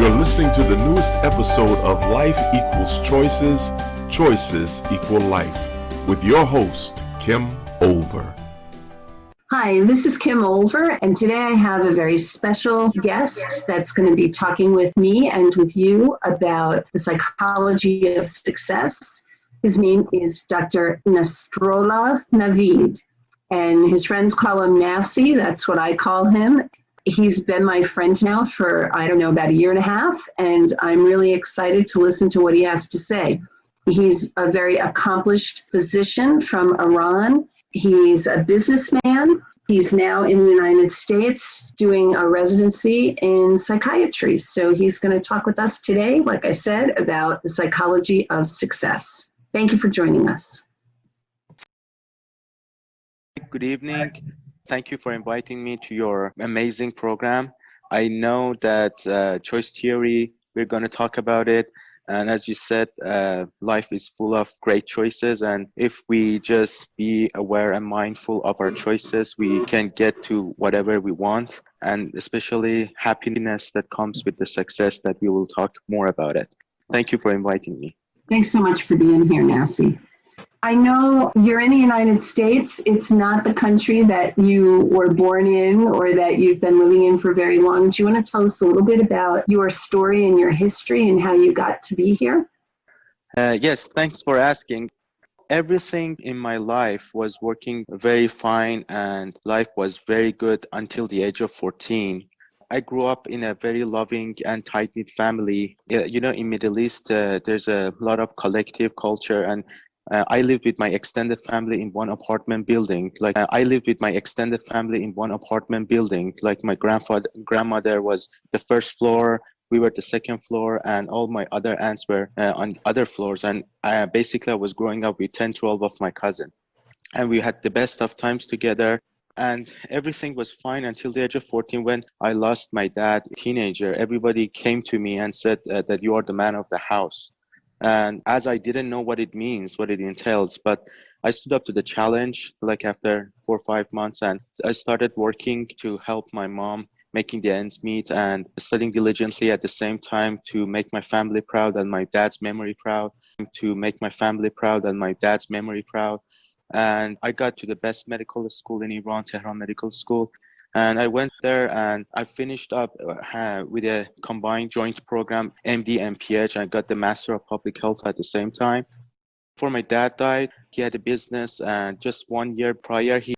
You're listening to the newest episode of Life Equals Choices, Choices Equal Life, with your host, Kim Olver. Hi, this is Kim Olver, and today I have a very special guest that's going to be talking with me and with you about the psychology of success. His name is Dr. Nasrollah Navid, and his friends call him Nasty. That's what I call him. He's been my friend now for, about a year and a half, and I'm really excited to listen to what he has to say. He's a very accomplished physician from Iran. He's a businessman. He's now in the United States doing a residency in psychiatry. So he's going to talk with us today, like I said, about the psychology of success. Thank you for joining us. Good evening. Thank you for inviting me to your amazing program. I know that choice theory, we're going to talk about it. And as you said, life is full of great choices. And if we just be aware and mindful of our choices, we can get to whatever we want. And especially happiness that comes with the success that we will talk more about it. Thank you for inviting me. Thanks so much for being here, Nancy. I know you're in the United States. It's not the country that you were born in or that you've been living in for very long. Do you want to tell us a little bit about your story and your history and how you got to be here? Yes, thanks for asking. Everything in my life was working very fine and life was very good until the age of 14. I grew up in a very loving and tight-knit family. In Middle East, there's a lot of collective culture, and I lived with my extended family in one apartment building. Like my grandmother was the first floor, we were the second floor, and all my other aunts were on other floors. And I was growing up with 10, 12 of my cousins. And we had the best of times together. And everything was fine until the age of 14 when I lost my dad, teenager. Everybody came to me and said that you are the man of the house. And as I didn't know what it means, what it entails, but I stood up to the challenge like after 4 or 5 months, and I started working to help my mom making the ends meet and studying diligently at the same time to make my family proud and my dad's memory proud, And I got to the best medical school in Iran, Tehran Medical School. And I went there and I finished up with a combined joint program, MD and PH. I got the Master of Public Health at the same time. Before my dad died, he had a business, and just 1 year prior, he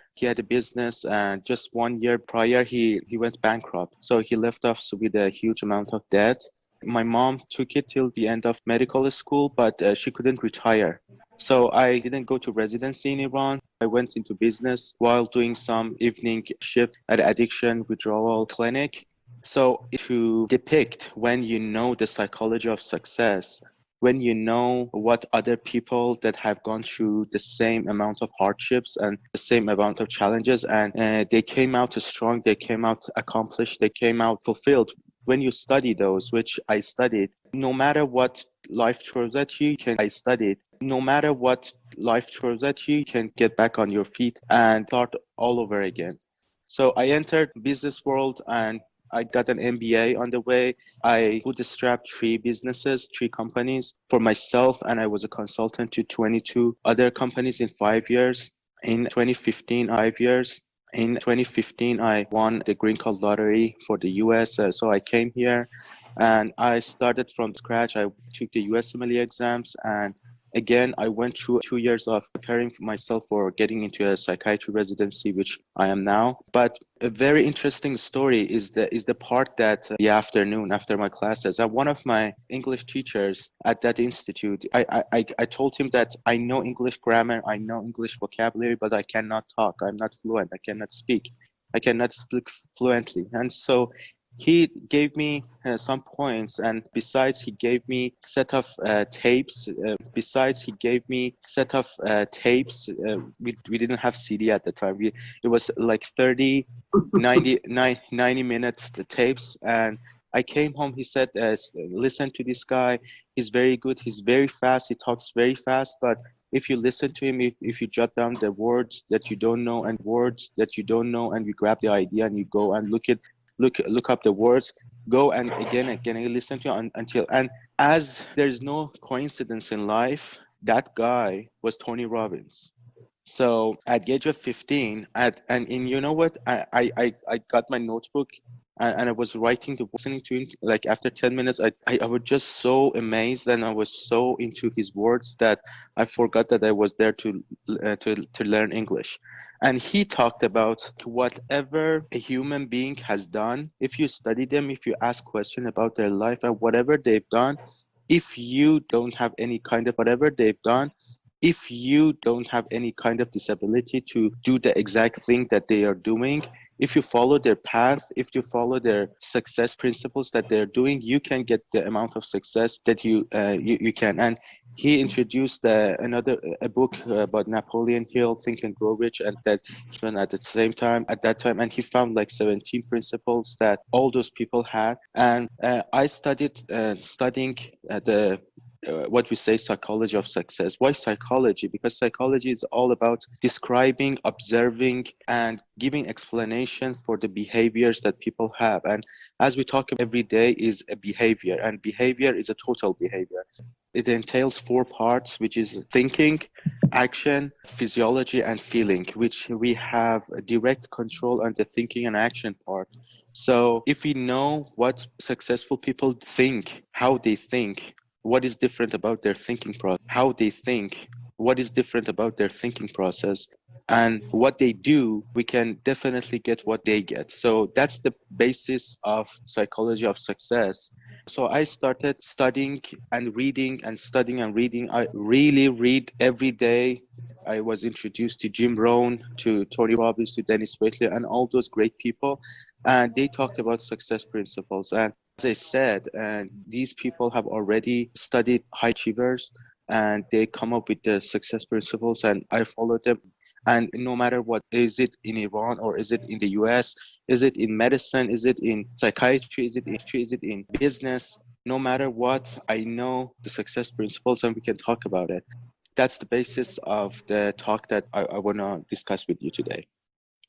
went bankrupt. So he left us with a huge amount of debt. My mom took it till the end of medical school, but she couldn't retire. So I didn't go to residency in Iran. I went into business while doing some evening shift at addiction withdrawal clinic. So to depict when you know the psychology of success, when you know what other people that have gone through the same amount of hardships and the same amount of challenges, and they came out strong, they came out accomplished, they came out fulfilled. When you study those, which I studied, no matter what life throws at you, you can get back on your feet and start all over again. So I entered business world and I got an MBA on the way. I bootstrapped 3 companies for myself, and I was a consultant to 22 other companies in 5 years. In 2015, I won the green card lottery for the US. So I came here and I started from scratch. I took the USMLE exams, and again, I went through 2 years of preparing for myself for getting into a psychiatry residency, which I am now. But a very interesting story is the part that the afternoon after my classes, and one of my English teachers at that institute, I told him that I know English grammar, I know English vocabulary, but I cannot talk. I'm not fluent. I cannot speak fluently. And so he gave me some points, and besides he gave me set of tapes. We didn't have CD at the time. It was like 90 minutes the tapes. And I came home. He said, listen to this guy. He's very good. He's very fast. He talks very fast. But if you listen to him, if you jot down the words that you don't know and you grab the idea and you go and look at look up the words, go and again listen to it until, and as there's no coincidence in life, that guy was Tony Robbins. So at the age of 15, and you know what? I got my notebook and I was writing the listening to him. Like after 10 minutes, I was just so amazed and I was so into his words that I forgot that I was there to learn English. And he talked about whatever a human being has done. If you study them, if you ask questions about their life and whatever they've done, if you don't have any kind of whatever they've done, if you don't have any kind of disability to do the exact thing that they are doing, if you follow their path, if you follow their success principles that they're doing, you can get the amount of success that you can. And he introduced a book about Napoleon Hill, Think and Grow Rich, and that at that time, and he found like 17 principles that all those people had. And I studied studying the what we say psychology of success. Why psychology? Because psychology is all about describing, observing, and giving explanation for the behaviors that people have. And as we talk every day is a behavior, and behavior is a total behavior. It entails 4 parts, which is thinking, action, physiology, and feeling, which we have a direct control on the thinking and action part. So if we know what successful people think, how they think, what is different about their thinking process, how they think, what is different about their thinking process, and what they do, we can definitely get what they get. So that's the basis of psychology of success. So I started studying and reading and studying and reading. I really read every day. I was introduced to Jim Rohn, to Tony Robbins, to Dennis Waitley, and all those great people. And they talked about success principles. And as I said, these people have already studied high achievers and they come up with the success principles, and I follow them. And no matter what, is it in Iran or is it in the US, is it in medicine, is it in psychiatry, is it in business, no matter what, I know the success principles and we can talk about it. That's the basis of the talk that I want to discuss with you today.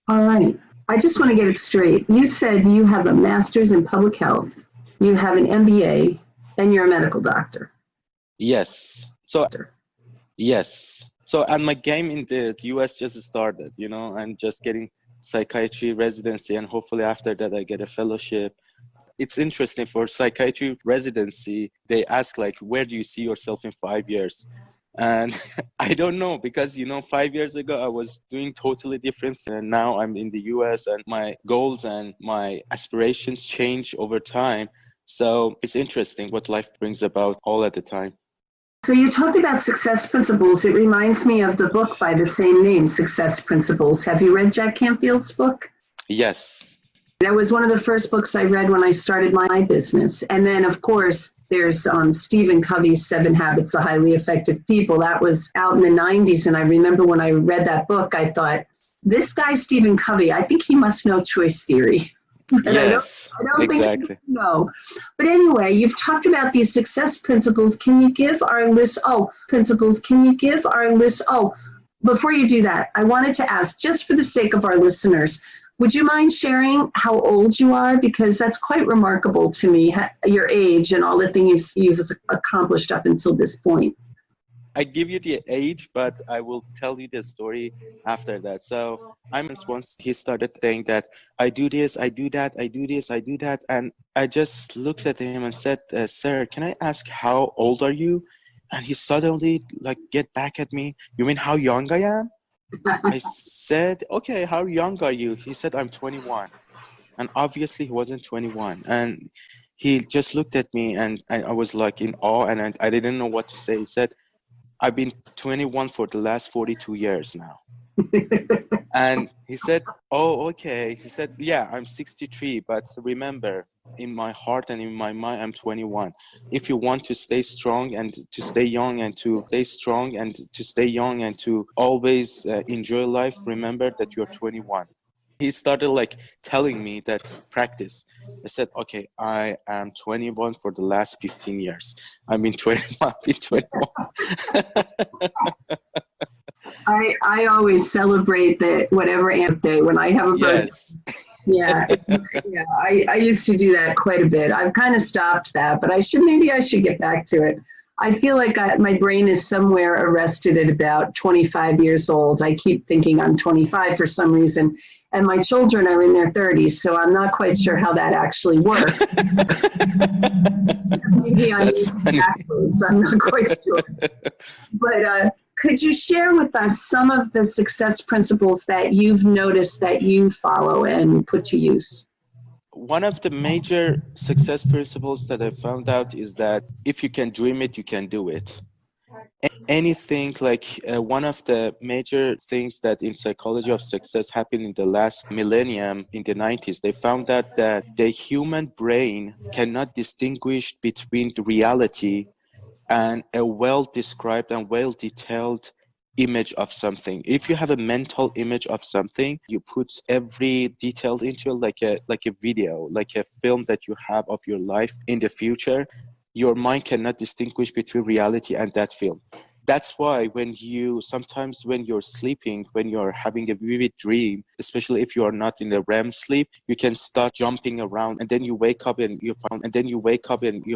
All right. I just want to get it straight. You said you have a master's in public health, you have an MBA, and you're a medical doctor. Yes. So, and my game in the US just started, I'm just getting psychiatry residency, and hopefully after that I get a fellowship. It's interesting, for psychiatry residency, they ask like, where do you see yourself in 5 years? And I don't know, because 5 years ago I was doing totally different, and now I'm in the US and my goals and my aspirations change over time. So it's interesting what life brings about all at the time. So you talked about success principles. It reminds me of the book by the same name, Success Principles. Have you read Jack Canfield's book? Yes. That was one of the first books I read when I started my business. And then, of course, there's Stephen Covey's 7 Habits of Highly Effective People. That was out in the 90s. And I remember when I read that book, I thought, this guy, Stephen Covey, I think he must know choice theory. Yes, I don't exactly. think no. But anyway, you've talked about these success principles. Can you give our list? Before you do that, I wanted to ask, just for the sake of our listeners, would you mind sharing how old you are? Because that's quite remarkable to me, your age and all the things you've accomplished up until this point. I give you the age, but I will tell you the story after that. So once he started saying that I do this, I do that, I do this, I do that. And I just looked at him and said, sir, can I ask how old are you? And he suddenly get back at me. You mean how young I am? I said, okay, how young are you? He said, I'm 21. And obviously he wasn't 21. And he just looked at me and I was like in awe, and I didn't know what to say. He said, I've been 21 for the last 42 years now. And he said, oh, okay. He said, yeah, I'm 63, but remember, in my heart and in my mind, I'm 21. If you want to stay strong and to stay young and to stay strong and to stay young and to always enjoy life, remember that you're 21. He started telling me that practice. I said, okay, I am 21 for the last 15 years. I've been 21. I always celebrate that whatever day when I have a birthday. Yes. Yeah, yeah. I used to do that quite a bit. I've kind of stopped that, but maybe I should get back to it. I feel like my brain is somewhere arrested at about 25 years old. I keep thinking I'm 25 for some reason, and my children are in their 30s, so I'm not quite sure how that actually works. Maybe I'm That's funny. backwards. I'm not quite sure. But could you share with us some of the success principles that you've noticed that you follow and put to use? One of the major success principles that I found out is that if you can dream it, you can do it. Anything like one of the major things that in psychology of success happened in the last millennium in the 90s, they found out that the human brain cannot distinguish between the reality and a well described and well detailed image of something. If you have a mental image of something, you put every detail into it, like a video, like a film that you have of your life in the future. Your mind cannot distinguish between reality and that film. That's why sometimes when you're sleeping, when you're having a vivid dream, especially if you are not in a REM sleep, you can start jumping around, and then you wake up and you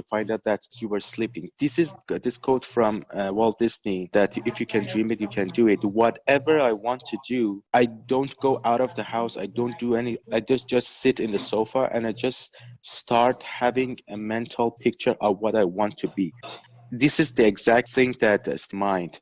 find out that you were sleeping. This quote from Walt Disney, that if you can dream it, you can do it. Whatever I want to do, I don't go out of the house. I don't do any. I just sit in the sofa and I just start having a mental picture of what I want to be. This is the exact thing that is mind.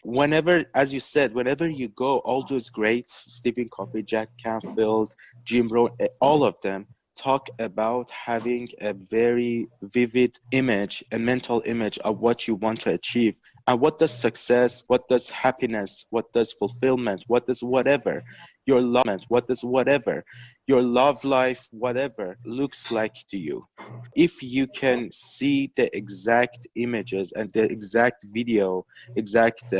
Whenever, as you said, whenever you go, all those greats, Stephen Covey, Jack Canfield, Jim Rohn, all of them talk about having a very vivid image, a mental image of what you want to achieve. And what does success, what does happiness, what does fulfillment, what does whatever, your love life, whatever looks like to you. If you can see the exact images and the exact video, exact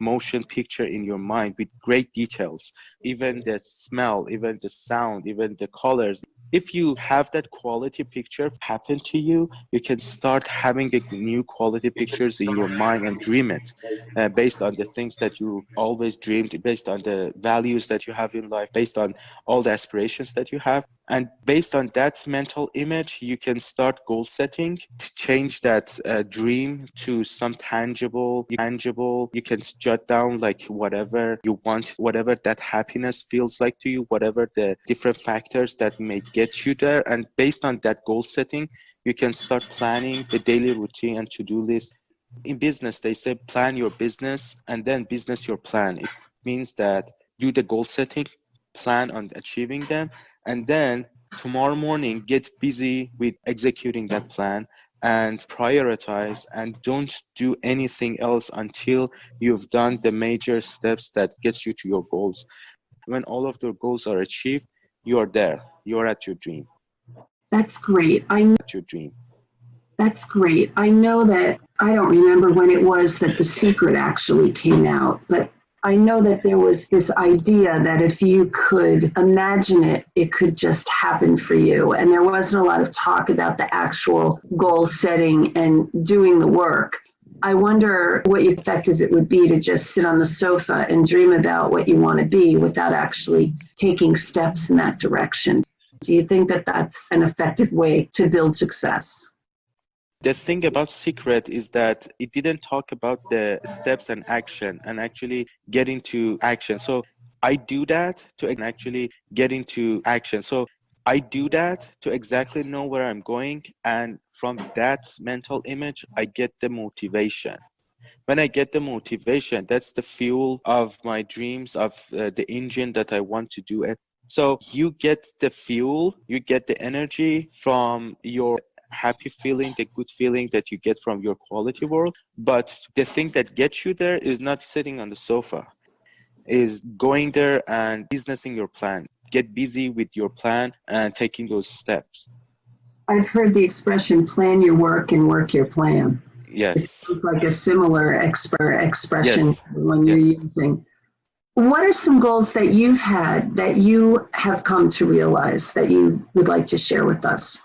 motion picture in your mind with great details, even the smell, even the sound, even the colors. If you have that quality picture happen to you, you can start having the new quality pictures in your mind and dream it based on the things that you always dreamed, based on the values that you have in life, based on all the aspirations that you have. And based on that mental image, you can start goal setting to change that dream to some tangible. You can jot down like whatever you want, whatever that happiness feels like to you, whatever the different factors that may get you there. And based on that goal setting, you can start planning the daily routine and to-do list. In business, they say plan your business and then business your plan. It means that do the goal setting, plan on achieving them, and then tomorrow morning get busy with executing that plan and prioritize, and don't do anything else until you've done the major steps that gets you to your goals. When all of your goals are achieved, you're there. You're at your dream. That's great. At your dream. That's great. I know that I don't remember when it was that The Secret actually came out, but I know that there was this idea that if you could imagine it, it could just happen for you. And there wasn't a lot of talk about the actual goal setting and doing the work. I wonder what effective it would be to just sit on the sofa and dream about what you want to be without actually taking steps in that direction. Do you think that that's an effective way to build success? The thing about Secret is that it didn't talk about the steps and action and actually get into action. So I do that to actually get into action. So I do that to exactly know where I'm going. And from that mental image, I get the motivation. When I get the motivation, that's the fuel of my dreams, of the engine that I want to do. And so you get the fuel, you get the energy from your happy feeling, the good feeling that you get from your quality world. But the thing that gets you there is not sitting on the sofa, is going there and businessing your plan. Get busy with your plan and taking those steps. I've heard the expression plan your work and work your plan. Yes. It's like a similar expression Yes. when you're Yes. using. What are some goals that you've had that you have come to realize that you would like to share with us?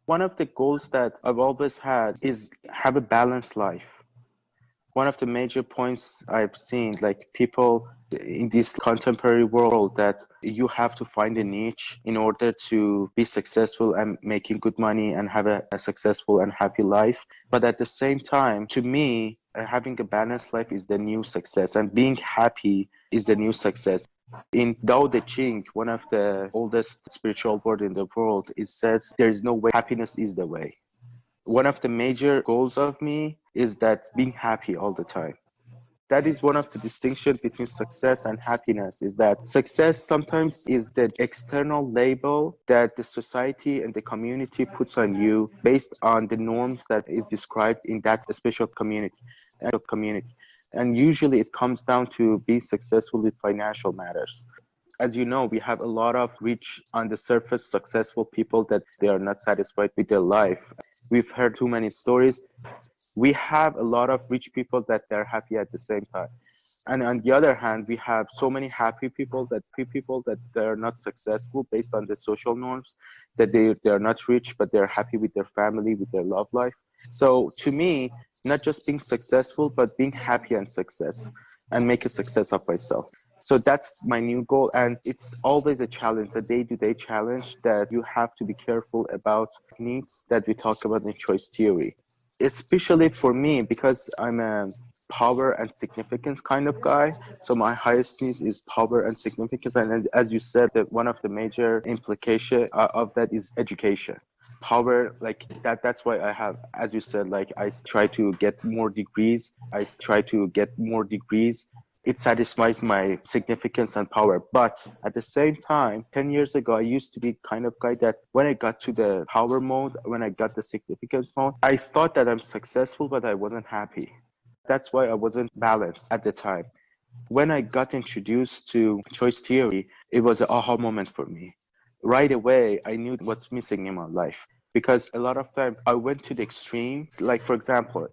One of the goals that I've always had is have a balanced life. one of the major points I've seen, like people in this contemporary world, that you have to find a niche in order to be successful and making good money and have a successful and happy life. But at the same time, to me, having a balanced life is the new success, and being happy is the new success. In Tao Te Ching, one of the oldest spiritual words in the world, it says there is no way, happiness is the way. One of the major goals of me is that being happy all the time. That is one of the distinctions between success and happiness, is that success sometimes is the external label that the society and the community puts on you based on the norms that is described in that special community. And usually it comes down to being successful with financial matters. As you know, we have a lot of rich, on the surface, successful people that they are not satisfied with their life. We've heard too many stories. We have a lot of rich people that they're happy at the same time. And on the other hand, we have so many happy people that they're not successful based on the social norms, that they're not rich, but they're happy with their family, with their love life. So to me, not just being successful, but being happy and success, and make a success of myself. So that's my new goal. And it's always a challenge, a day-to-day challenge, that you have to be careful about needs that we talk about in choice theory. Especially for me, because I'm a power and significance kind of guy. So my highest need is power and significance. And as you said, that one of the major implication of that is education. Power, like that's why I have, as you said, like I try to get more degrees. It satisfies my significance and power. But at the same time, 10 years ago, I used to be kind of guy that when I got to the power mode, when I got the significance mode, I thought that I'm successful, but I wasn't happy. That's why I wasn't balanced at the time. When I got introduced to choice theory, it was an aha moment for me. Right away, I knew what's missing in my life. Because a lot of time I went to the extreme, like for example,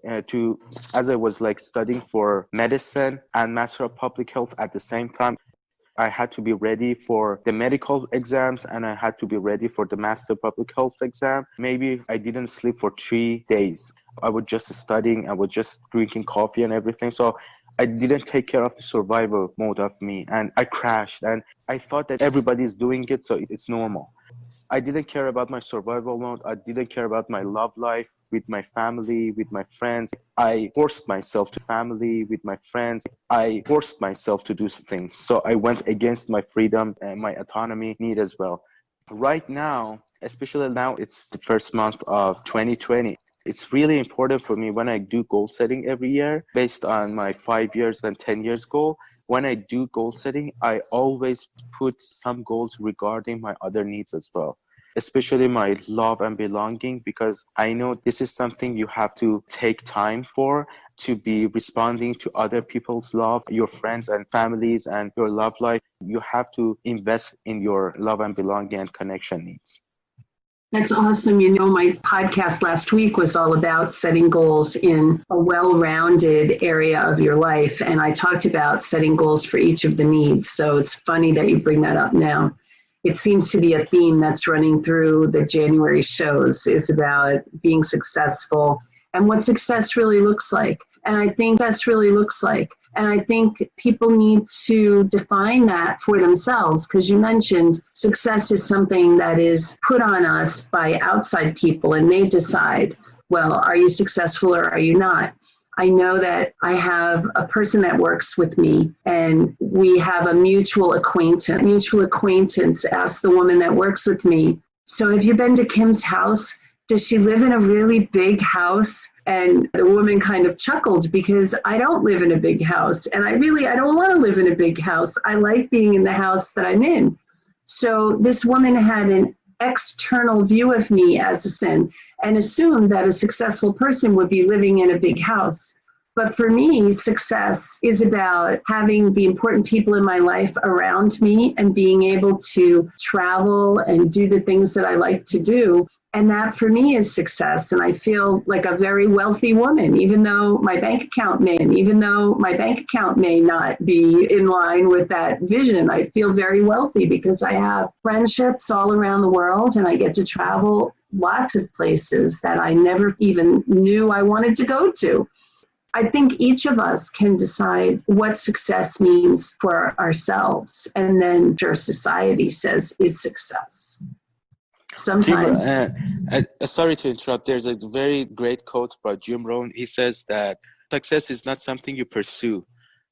as I was like studying for medicine and Master of Public Health at the same time, I had to be ready for the medical exams and I had to be ready for the Master of Public Health exam. Maybe I didn't sleep for 3 days. I was just studying, I was just drinking coffee and everything. So I didn't take care of the survival mode of me, and I crashed, and I thought that everybody is doing it, so it's normal. I didn't care about my survival mode. I didn't care about my love life with my family, with my friends. I forced myself to do things. So I went against my freedom and my autonomy need as well. Right now, especially now, it's the first month of 2020. It's really important for me when I do goal setting every year based on my 5 years and 10 years goal. When I do goal setting, I always put some goals regarding my other needs as well, especially my love and belonging, because I know this is something you have to take time for, to be responding to other people's love, your friends and families and your love life. You have to invest in your love and belonging and connection needs. That's awesome. You know, my podcast last week was all about setting goals in a well-rounded area of your life. And I talked about setting goals for each of the needs. So it's funny that you bring that up now. It seems to be a theme that's running through the January shows, is about being successful and what success really looks like. And I think people need to define that for themselves, because you mentioned success is something that is put on us by outside people, and they decide, well, are you successful or are you not? I know that I have a person that works with me, and we have a mutual acquaintance. Mutual acquaintance asked the woman that works with me, so have you been to Kim's house? Does she live in a really big house? And the woman kind of chuckled, because I don't live in a big house, and I don't want to live in a big house. I like being in the house that I'm in. So this woman had an external view of me as a sin and assumed that a successful person would be living in a big house. But for me, success is about having the important people in my life around me and being able to travel and do the things that I like to do. And that for me is success. And I feel like a very wealthy woman, even though my bank account may not be in line with that vision. I feel very wealthy because I have friendships all around the world, and I get to travel lots of places that I never even knew I wanted to go to. I think each of us can decide what success means for ourselves, and then sure society says is success. Jim, Sometimes, sorry to interrupt. There's a very great quote by Jim Rohn. He says that success is not something you pursue.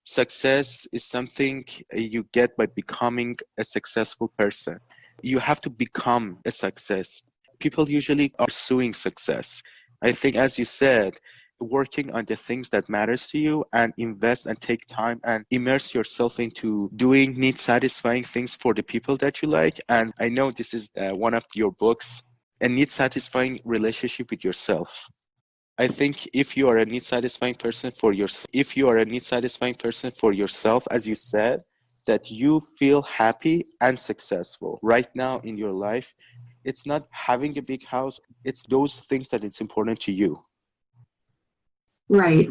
Success is something you get by becoming a successful person. You have to become a success. People usually are pursuing success. I think, as you said, working on the things that matters to you and invest and take time and immerse yourself into doing need satisfying things for the people that you like. And I know this is one of your books, a need satisfying relationship with yourself. I think if you are a need satisfying person for yourself, if you are a need satisfying person for yourself, as you said, that you feel happy and successful right now in your life, it's not having a big house, it's those things that it's important to you. right.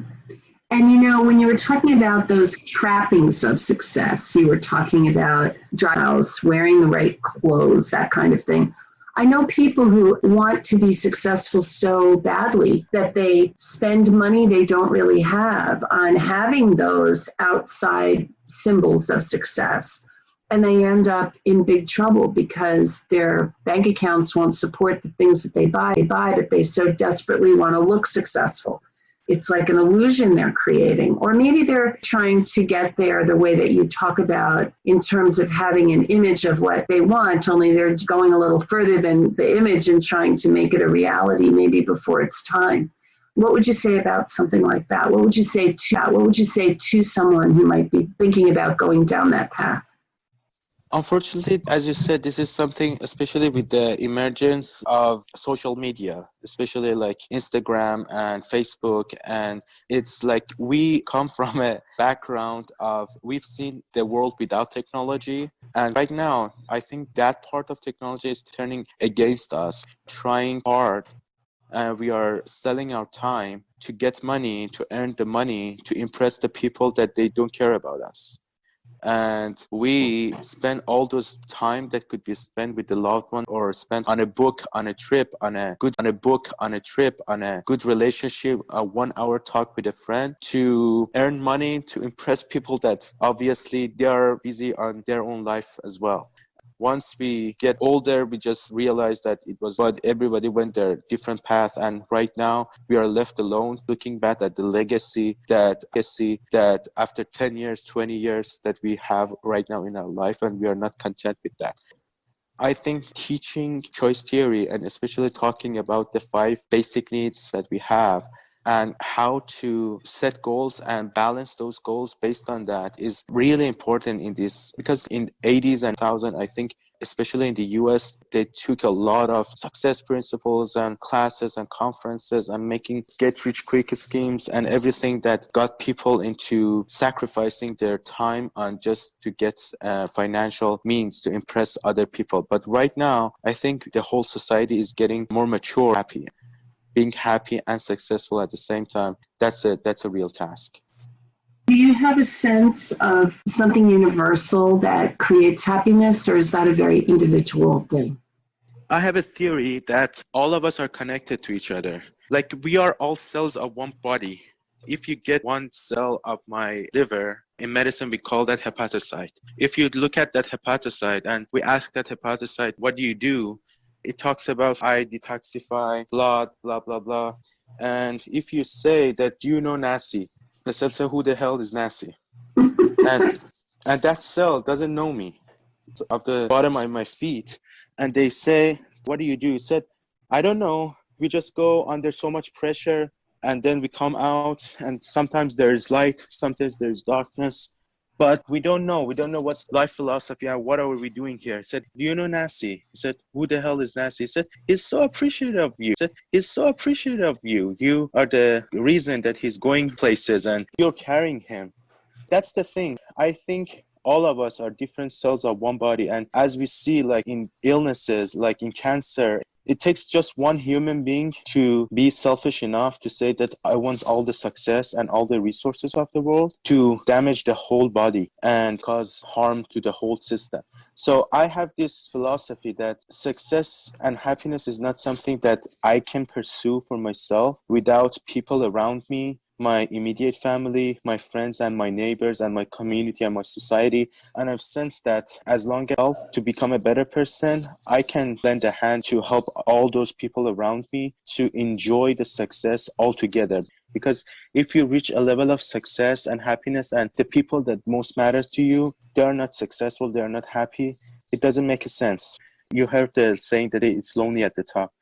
And when you were talking about those trappings of success, you were talking about house, wearing the right clothes, that kind of thing. I know people who want to be successful so badly that they spend money they don't really have on having those outside symbols of success. And they end up in big trouble because their bank accounts won't support the things that they buy, but they so desperately want to look successful. It's like an illusion they're creating. Or maybe they're trying to get there the way that you talk about in terms of having an image of what they want, only they're going a little further than the image and trying to make it a reality maybe before it's time. What would you say about something like that? What would you say to someone who might be thinking about going down that path? Unfortunately, as you said, this is something, especially with the emergence of social media, especially like Instagram and Facebook. And it's like we come from a background of, we've seen the world without technology. And right now, I think that part of technology is turning against us, trying hard. We are selling our time to get money, to earn the money, to impress the people that they don't care about us. And we spend all those time that could be spent with the loved one or spent on a book, on a trip, on a good relationship, a 1 hour talk with a friend to earn money, to impress people that obviously they are busy on their own life as well. Once we get older, we just realize that it was, but everybody went their different path. And right now we are left alone looking back at the legacy that after 10 years, 20 years that we have right now in our life, and we are not content with that. I think teaching choice theory and especially talking about the 5 basic needs that we have and how to set goals and balance those goals based on that is really important in this, because in 80s and 2000, I think especially in the US, they took a lot of success principles and classes and conferences and making get rich quick schemes and everything that got people into sacrificing their time on just to get financial means to impress other people. But right now, I think the whole society is getting more mature, happy. Being happy and successful at the same time, that's a real task. Do you have a sense of something universal that creates happiness, or is that a very individual thing? I have a theory that all of us are connected to each other. Like we are all cells of one body. If you get one cell of my liver, in medicine we call that hepatocyte. If you look at that hepatocyte and we ask that hepatocyte, what do you do? It talks about I detoxify blood, blah, blah, blah. And if you say that, do you know Nasi? The cell says, who the hell is Nasi? and that cell doesn't know me. It's of the bottom of my feet. And they say, what do you do? It said, I don't know. We just go under so much pressure and then we come out and sometimes there is light, sometimes there is darkness. But we don't know. We don't know what's life philosophy and what are we doing here. He said, do you know Nasi? He said, who the hell is Nasi? He said, he's so appreciative of you. He said, he's so appreciative of you. You are the reason that he's going places and you're carrying him. That's the thing. I think all of us are different cells of one body. And as we see, like in illnesses, like in cancer, it takes just one human being to be selfish enough to say that I want all the success and all the resources of the world to damage the whole body and cause harm to the whole system. So I have this philosophy that success and happiness is not something that I can pursue for myself without people around me, my immediate family, my friends and my neighbors and my community and my society. And I've sensed that as long as I help to become a better person, I can lend a hand to help all those people around me to enjoy the success altogether. Because if you reach a level of success and happiness and the people that most matter to you, they are not successful, they are not happy, it doesn't make sense. You heard the saying that it's lonely at the top.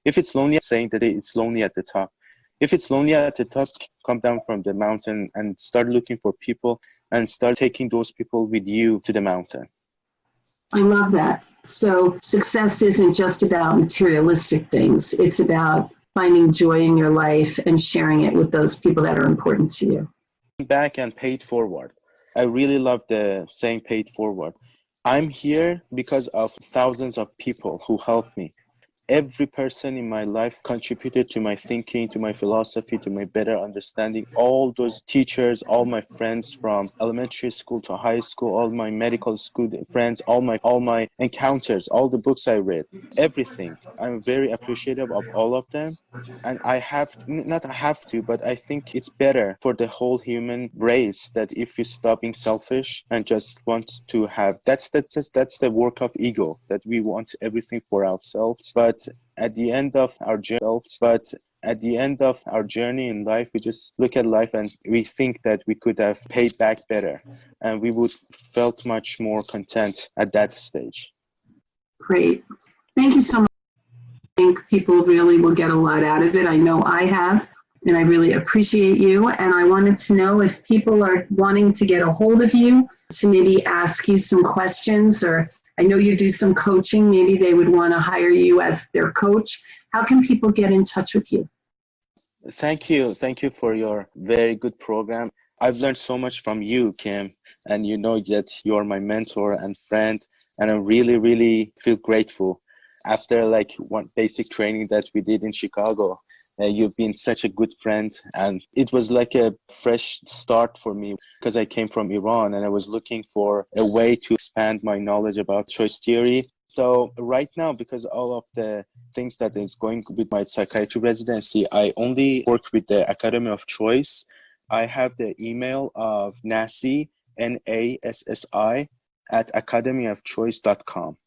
If it's lonely, saying that it's lonely at the top. If it's lonely at the top, come down from the mountain and start looking for people and start taking those people with you to the mountain. I love that. So success isn't just about materialistic things. It's about finding joy in your life and sharing it with those people that are important to you. Back and paid forward. I really love the saying paid forward. I'm here because of thousands of people who helped me. Every person in my life contributed to my thinking, to my philosophy, to my better understanding. All those teachers, all my friends from elementary school to high school, all my medical school friends, all my encounters, all the books I read, everything. I'm very appreciative of all of them. And I but I think it's better for the whole human race that if we stop being selfish and just want to have, that's the work of ego, that we want everything for ourselves. But at the end of our journey in life, we just look at life and we think that we could have paid back better and we would felt much more content at that stage. Great. Thank you so much. I think people really will get a lot out of it. I know I have, and I really appreciate you. And I wanted to know if people are wanting to get a hold of you to maybe ask you some questions, or I know you do some coaching, maybe they would want to hire you as their coach. How can people get in touch with you? Thank you. Thank you for your very good program. I've learned so much from you, Kim, and you know that you're my mentor and friend, and I really, really feel grateful. After like one basic training that we did in Chicago, you've been such a good friend, and it was like a fresh start for me because I came from Iran and I was looking for a way to expand my knowledge about choice theory. So right now, because all of the things that is going with my psychiatry residency, I only work with the Academy of Choice. I have the email of Nassi, Nassi, at academyofchoice.com.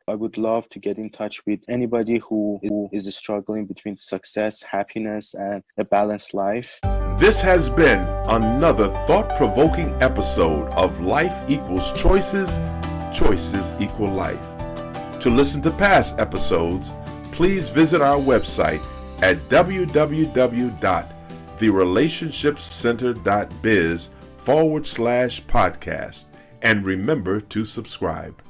I would love to get in touch with anybody who is struggling between success, happiness, and a balanced life. This has been another thought-provoking episode of Life Equals Choices, Choices Equal Life. To listen to past episodes, please visit our website at www.therelationshipscenter.biz/podcast and remember to subscribe.